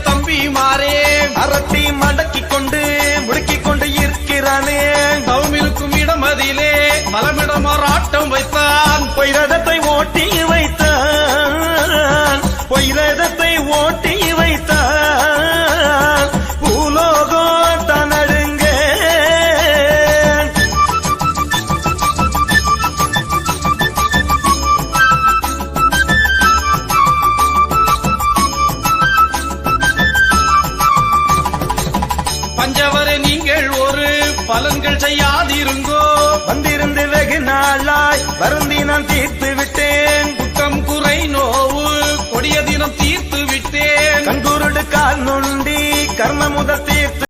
தம்பி மாறே அரட்டி மடக்கிக் கொண்டு முடுக்கிக் கொண்டு இருக்கிறானே. தவமிருக்கும் இடமதிலே மலமிடமாறாட்டம் வைத்தான். பொய்ரதத்தை ஓட்டி வைத்தான், பொய்ரதத்தை ஓட்டி வைத்தான். பூலோகம் தனடுங்க பஞ்சவரை நீங்கள் ஒரு பலன்கள் செய்யாதிருங்கோ. வந்திருந்து வெகு நாளாய் வருந்தி நான் தீர்த்து விட்டேன். குற்றம் குறை நோவு கொடிய தினம் தீர்த்து விட்டேன். கண்குருடு கால் நொண்டி கர்ம முதல் தீர்த்து